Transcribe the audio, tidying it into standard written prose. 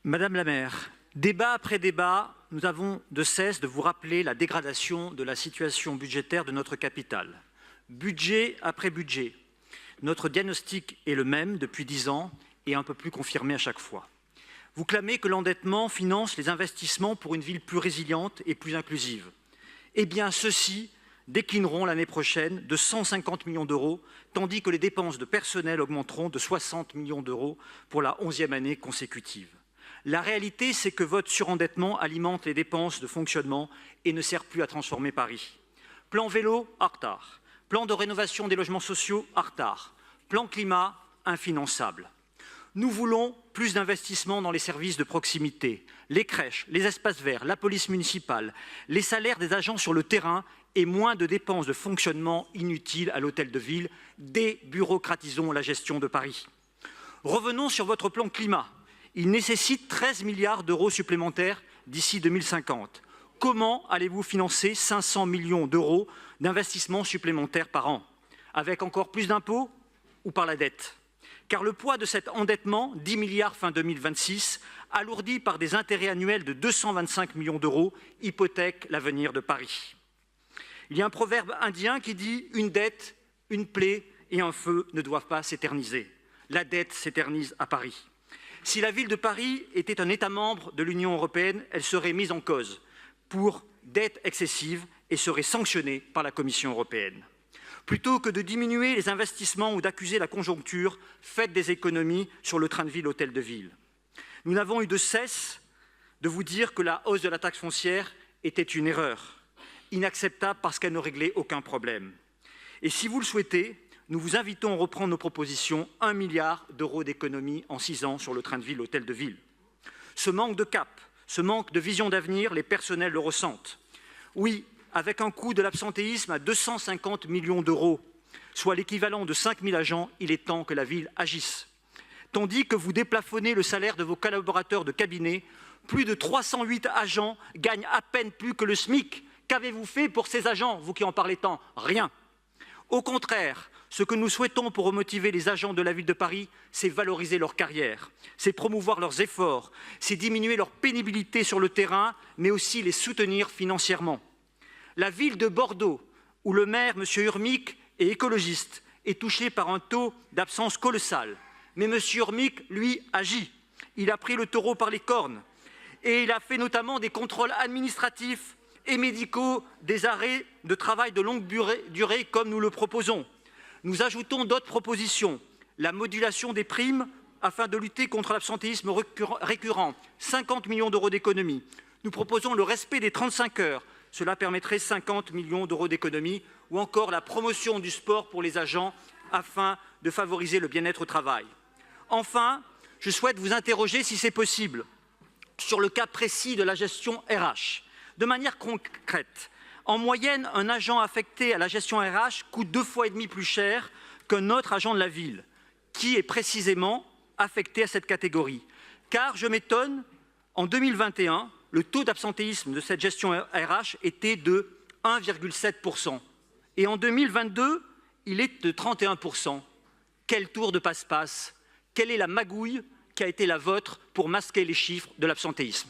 Madame la maire, débat après débat, nous avons de cesse de vous rappeler la dégradation de la situation budgétaire de notre capitale. Budget après budget, notre diagnostic est le même depuis 10 ans et un peu plus confirmé à chaque fois. Vous clamez que l'endettement finance les investissements pour une ville plus résiliente et plus inclusive. Eh bien, ceux-ci déclineront l'année prochaine de 150 millions d'euros, tandis que les dépenses de personnel augmenteront de 60 millions d'euros pour la 11e année consécutive. La réalité, c'est que votre surendettement alimente les dépenses de fonctionnement et ne sert plus à transformer Paris. Plan vélo, en retard. Plan de rénovation des logements sociaux, en retard. Plan climat, infinançable. Nous voulons plus d'investissements dans les services de proximité, les crèches, les espaces verts, la police municipale, les salaires des agents sur le terrain et moins de dépenses de fonctionnement inutiles à l'hôtel de ville. Débureaucratisons la gestion de Paris. Revenons sur votre plan climat. Il nécessite 13 milliards d'euros supplémentaires d'ici 2050. Comment allez-vous financer 500 millions d'euros d'investissements supplémentaires par an? Avec encore plus d'impôts ou par la dette? Car le poids de cet endettement, 10 milliards fin 2026, alourdi par des intérêts annuels de 225 millions d'euros, hypothèque l'avenir de Paris. Il y a un proverbe indien qui dit « Une dette, une plaie et un feu ne doivent pas s'éterniser ». La dette s'éternise à Paris. Si la ville de Paris était un État membre de l'Union européenne, elle serait mise en cause pour dette excessive et serait sanctionnée par la Commission européenne. Plutôt que de diminuer les investissements ou d'accuser la conjoncture, faites des économies sur le train de ville, hôtel de ville. Nous n'avons eu de cesse de vous dire que la hausse de la taxe foncière était une erreur, inacceptable parce qu'elle ne réglait aucun problème. Et si vous le souhaitez, nous vous invitons à reprendre nos propositions, 1 milliard d'euros d'économies en 6 ans sur le train de ville, hôtel de ville. Ce manque de cap, ce manque de vision d'avenir, les personnels le ressentent. Oui, avec un coût de l'absentéisme à 250 millions d'euros, soit l'équivalent de 5 000 agents, il est temps que la ville agisse. Tandis que vous déplafonnez le salaire de vos collaborateurs de cabinet, plus de 308 agents gagnent à peine plus que le SMIC. Qu'avez-vous fait pour ces agents, vous qui en parlez tant? Rien. Au contraire, ce que nous souhaitons pour remotiver les agents de la ville de Paris, c'est valoriser leur carrière, c'est promouvoir leurs efforts, c'est diminuer leur pénibilité sur le terrain, mais aussi les soutenir financièrement. La ville de Bordeaux, où le maire, M. Urmic, est écologiste, est touché par un taux d'absence colossal. Mais M. Urmic, lui, agit. Il a pris le taureau par les cornes. Et il a fait notamment des contrôles administratifs et médicaux des arrêts de travail de longue durée comme nous le proposons. Nous ajoutons d'autres propositions. La modulation des primes afin de lutter contre l'absentéisme récurrent, 50 millions d'euros d'économies. Nous proposons le respect des 35 heures. Cela permettrait 50 millions d'euros d'économies, ou encore la promotion du sport pour les agents afin de favoriser le bien-être au travail. Enfin, je souhaite vous interroger, si c'est possible, sur le cas précis de la gestion RH. De manière concrète, en moyenne, un agent affecté à la gestion RH coûte 2,5 fois plus cher qu'un autre agent de la ville, qui est précisément affecté à cette catégorie. Car, je m'étonne, en 2021, le taux d'absentéisme de cette gestion RH était de 1,7 % et en 2022, il est de 31 %. Quel tour de passe-passe! Quelle est la magouille qui a été la vôtre pour masquer les chiffres de l'absentéisme?